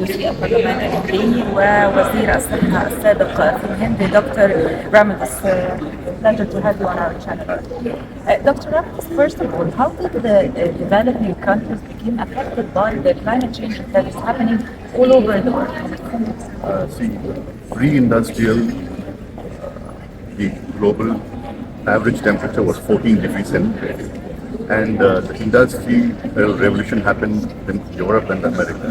في البرلمان اللبناني ووزير الصحة السابق في الهند دكتور Ramadis. Pleasure to have you on our channel. Dr. Ramadis, first of all, how did the developing countries become affected by the climate change that is happening all over the world? See, pre-industrial, the global average temperature was 14 degrees centigrade. And the industrial revolution happened in Europe and America.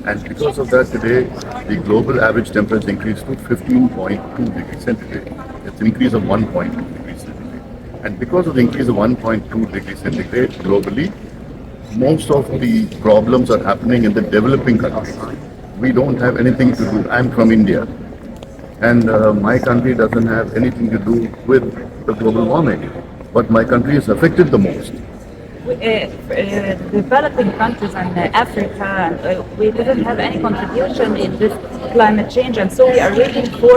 And because of that, today, the global average temperature increased to 15.2 degrees centigrade. It's an increase of 1.2 degrees centigrade. And because of the increase of 1.2 degrees centigrade globally, most of the problems are happening in the developing countries. We don't have anything to do. I'm from India, and my country doesn't have anything to do with the global warming. But my country is affected the most. Developing countries and Africa, we didn't have any contribution in this climate change, and so we are waiting for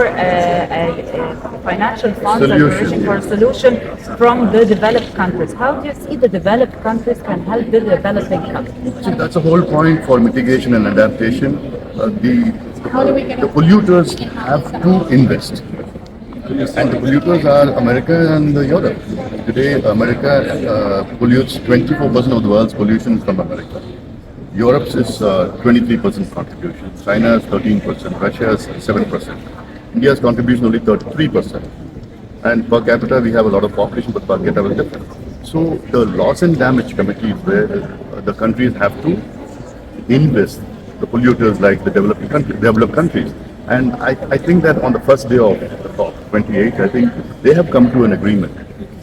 financial funds and we're waiting for a solution from the developed countries. How do you see the developed countries can help the developing countries? See, that's the whole point for mitigation and adaptation. The polluters have to invest. And the polluters are America and Europe. Today, America pollutes 24% of the world's pollution from America. Europe's is 23% contribution. China is 13%. Russia is 7%. India's contribution only 33%. And per capita, we have a lot of population, but per capita is different. So the loss and damage committee is where the countries have to invest. The polluters like the developed countries. And I think that on the first day of the COP-28, I think they have come to an agreement.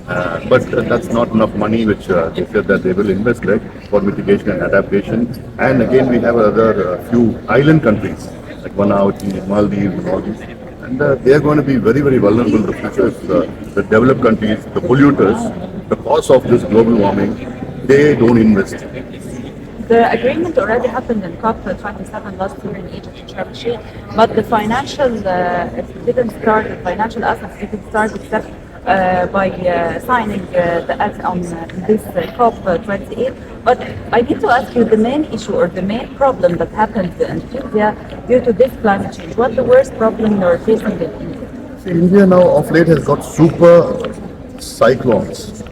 But that's not enough money which they said that they will invest for mitigation and adaptation. And again, we have other few island countries like Vanuatu, Maldives and all these. And they are going to be very, very vulnerable in the future if the developed countries, the polluters, the cause of this global warming, they don't invest. The agreement already happened in COP-27 last year in Egypt, in Sharm el-Sheikh, but the financial didn't start. The financial assets didn't start except by signing the act on this COP-28. But I need to ask you the main issue or the main problem that happened in India due to this climate change. What's the worst problem you're facing in India? See, India now of late has got super cyclones.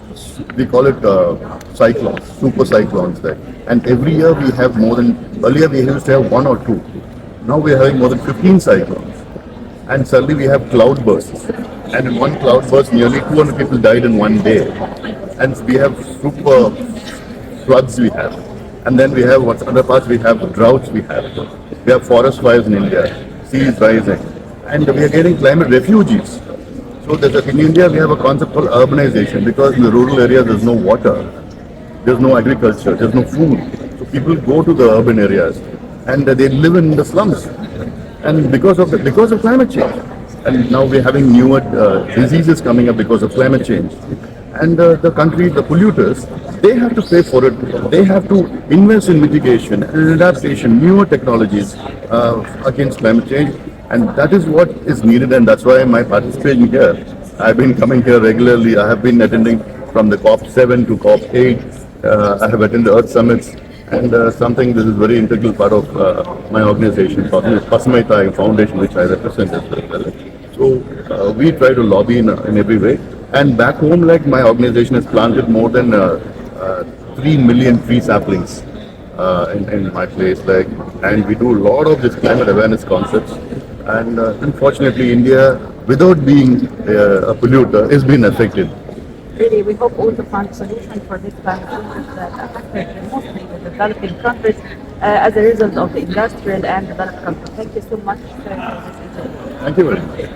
We call it cyclones, super cyclones there. And every year we have more than, earlier we used to have one or two. Now we are having more than 15 cyclones. And suddenly we have cloud bursts. And in one cloud burst, nearly 200 people died in one day. And we have super floods we have. And then we have, what's other parts, we have droughts we have. We have forest fires in India, seas rising. And we are getting climate refugees. So in India, we have a concept called urbanization because in the rural areas there's no water, there's no agriculture, there's no food. So people go to the urban areas and they live in the slums. And because of climate change. And now we're having newer diseases coming up because of climate change. And the countries, the polluters, they have to pay for it. They have to invest in mitigation and adaptation, newer technologies against climate change. And that is what is needed, and that's why my participation here. I've been coming here regularly. I have been attending from the COP7 to COP8. I have attended Earth Summits, and something this is very integral part of my organization, Pasmaitai Foundation, which I represent as well. So we try to lobby in every way. And back home, like my organization has planted more than 3 million tree saplings in my place, and we do a lot of this climate awareness concepts. And unfortunately, India, without being a polluter, is being affected. Really, we hope all to find a solution for this climate change that affected mostly the developing countries as a result of the industrial and developed countries. Thank you so much for this interview. Thank you very much.